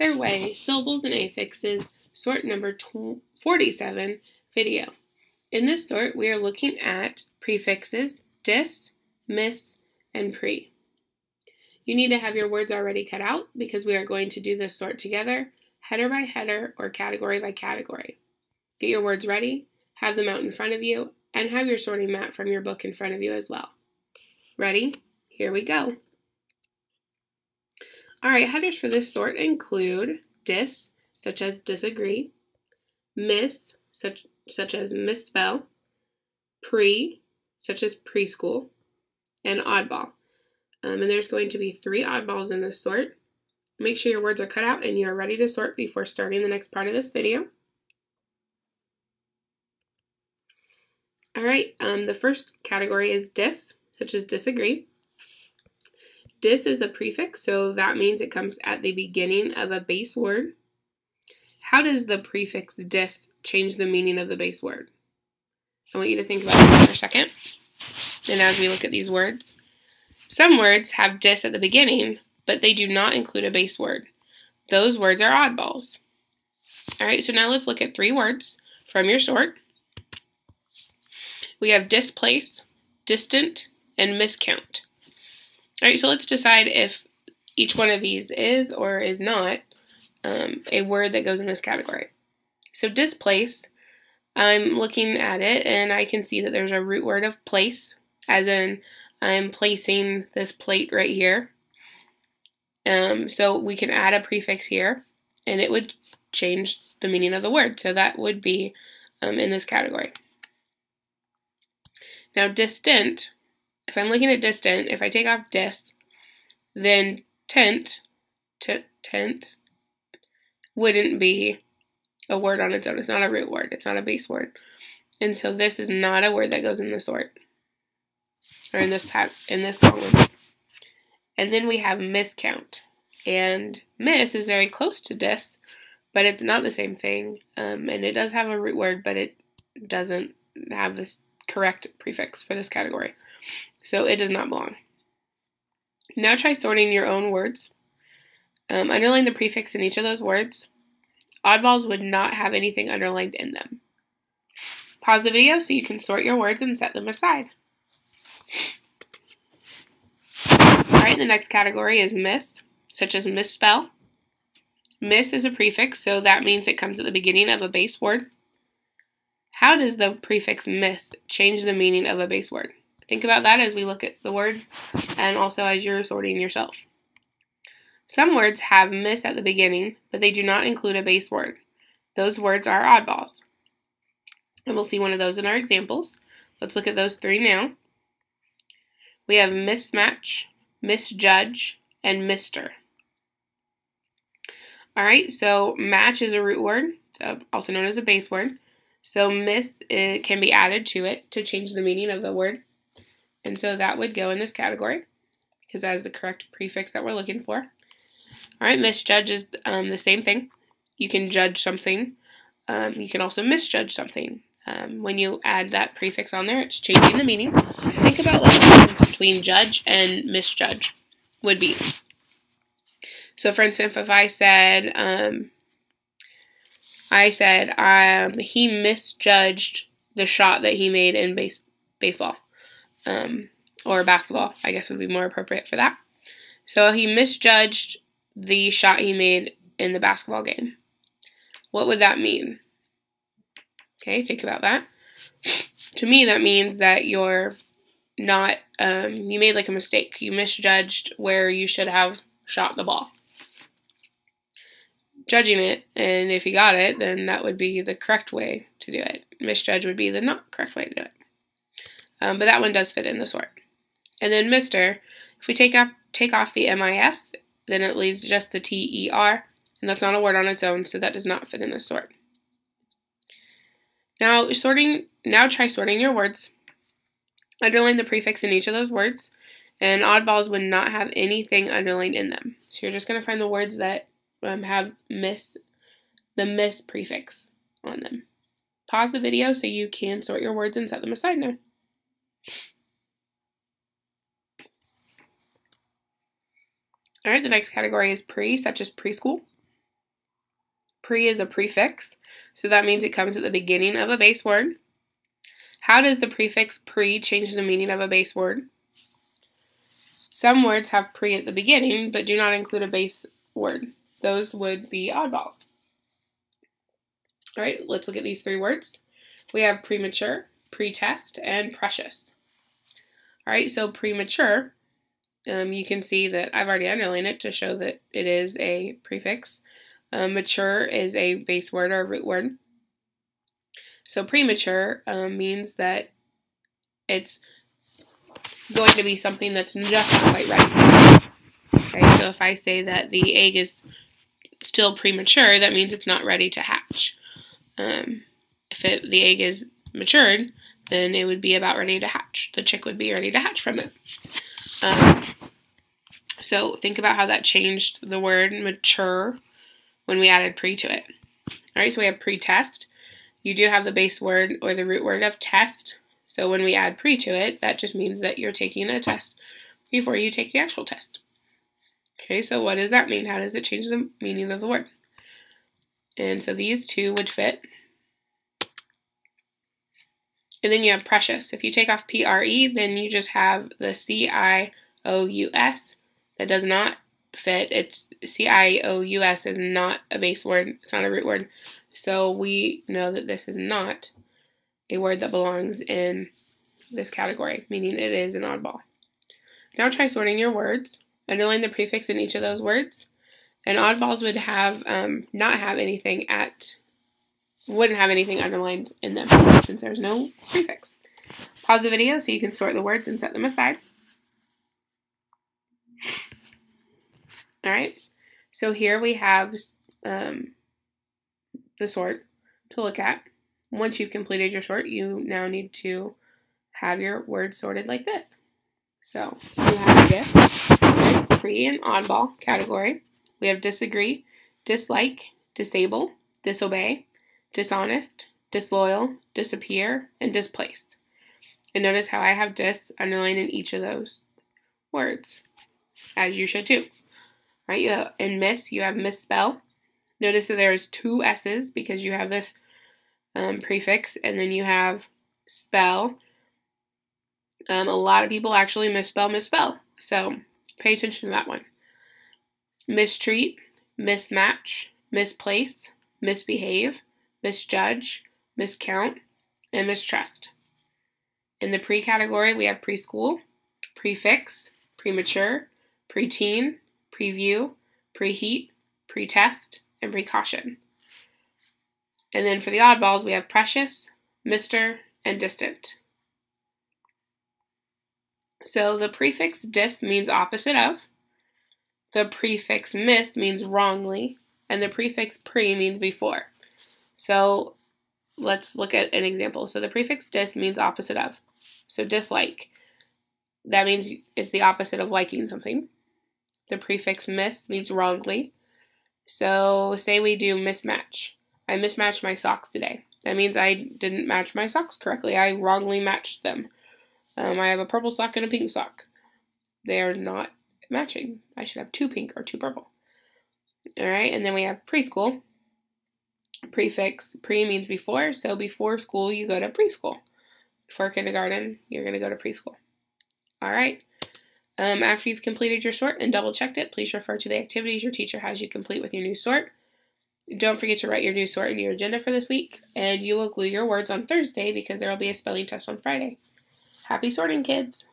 their way, syllables and affixes, sort number 47 video. In this sort, we are looking at prefixes dis, mis, and pre. You need to have your words already cut out because we are going to do this sort together, header by header or category by category. Get your words ready, have them out in front of you, and have your sorting mat from your book in front of you as well. Ready? Here we go. Alright, headers for this sort include dis, such as disagree, mis, such as misspell, pre, such as preschool, and oddball. And there's going to be 3 oddballs in this sort. Make sure your words are cut out and you're ready to sort before starting the next part of this video. Alright, the first category is dis, such as disagree. Dis is a prefix, so that means it comes at the beginning of a base word. How does the prefix dis change the meaning of the base word? I want you to think about that for a second. And as we look at these words, some words have dis at the beginning, but they do not include a base word. Those words are oddballs. Alright, so now let's look at 3 words from your sort. We have displace, distant, and miscount. Alright, so let's decide if each one of these is or is not a word that goes in this category. So displace, I'm looking at it and I can see that there's a root word of place, as in I'm placing this plate right here. So we can add a prefix here and it would change the meaning of the word. So that would be in this category. Now distant, if I'm looking at distant, if I take off dis, then tent wouldn't be a word on its own. It's not a root word. It's not a base word. And so this is not a word that goes in the sort. Or in this column. And then we have miscount. And mis is very close to dis, but it's not the same thing. And it does have a root word, but it doesn't have this correct prefix for this category. So it does not belong. Now try sorting your own words. Underline the prefix in each of those words. Oddballs would not have anything underlined in them. Pause the video so you can sort your words and set them aside. Alright, the next category is mis, such as misspell. Mis is a prefix, so that means it comes at the beginning of a base word. How does the prefix mis change the meaning of a base word? Think about that as we look at the words and also as you're sorting yourself. Some words have mis at the beginning, but they do not include a base word. Those words are oddballs. And we'll see one of those in our examples. Let's look at those 3 now. We have mismatch, misjudge, and mister. Alright, so match is a root word, also known as a base word. So mis can be added to it to change the meaning of the word. And so that would go in this category because that is the correct prefix that we're looking for. Alright, misjudge is the same thing. You can judge something. You can also misjudge something. When you add that prefix on there, it's changing the meaning. Think about what the difference between judge and misjudge would be. So for instance, if I said, he misjudged the shot that he made in baseball. Or basketball, I guess would be more appropriate for that. So he misjudged the shot he made in the basketball game. What would that mean? Okay, think about that. To me, that means that you're not, you made like a mistake. You misjudged where you should have shot the ball. Judging it, and if you got it, then that would be the correct way to do it. Misjudge would be the not correct way to do it. But that one does fit in the sort. And then mister, if we take off the mis, then it leaves just the ter, and that's not a word on its own, so that does not fit in this sort. Now try sorting your words. Underline the prefix in each of those words, and oddballs would not have anything underlined in them. So you're just going to find the words that have the mis prefix on them. Pause the video so you can sort your words and set them aside now. Alright, the next category is pre, such as preschool. Pre is a prefix, so that means it comes at the beginning of a base word. How does the prefix pre change the meaning of a base word? Some words have pre at the beginning, but do not include a base word. Those would be oddballs. All right, let's look at these 3 words. We have premature, pretest, and precious. All right, so premature, you can see that I've already underlined it to show that it is a prefix. Mature is a base word or a root word. So premature means that it's going to be something that's just not quite ready. Okay, so if I say that the egg is still premature, that means it's not ready to hatch. If the egg is matured, then it would be about ready to hatch. The chick would be ready to hatch from it. So think about how that changed the word mature when we added pre to it. All right, so we have pretest. You do have the base word or the root word of test. So when we add pre to it, that just means that you're taking a test before you take the actual test. Okay, so what does that mean? How does it change the meaning of the word? And so these 2 would fit. And then you have precious. If you take off PRE, then you just have the CIOUS. That does not fit. It's CIOUS is not a base word. It's not a root word. So we know that this is not a word that belongs in this category, meaning it is an oddball. Now try sorting your words. Underline the prefix in each of those words. And oddballs would have wouldn't have anything underlined in them since there's no prefix. Pause the video so you can sort the words and set them aside. All right, so here we have the sort to look at. Once you've completed your sort, you now need to have your words sorted like this. So you have this, pre and oddball category. We have disagree, dislike, disable, disobey, dishonest, disloyal, disappear, and displace. And notice how I have dis underlined in each of those words, as you should too. Right? In miss, you have misspell. Notice that there's 2 S's because you have this prefix, and then you have spell. A lot of people actually misspell. So pay attention to that one. Mistreat, mismatch, misplace, misbehave, misjudge, miscount, and mistrust. In the pre category, we have preschool, prefix, premature, preteen, preview, preheat, pretest, and precaution. And then for the oddballs, we have precious, mister, and distant. So the prefix dis means opposite of, the prefix miss means wrongly, and the prefix pre means before. So let's look at an example. So the prefix dis means opposite of. So dislike, that means it's the opposite of liking something. The prefix miss means wrongly. So say we do mismatch. I mismatched my socks today. That means I didn't match my socks correctly. I wrongly matched them. I have a purple sock and a pink sock. They are not matching. I should have 2 pink or 2 purple. All right, and then we have preschool. Prefix pre means before, so before school you go to preschool. Before kindergarten, you're going to go to preschool. All right. After you've completed your sort and double-checked it, please refer to the activities your teacher has you complete with your new sort. Don't forget to write your new sort in your agenda for this week, and you will glue your words on Thursday because there will be a spelling test on Friday. Happy sorting, kids!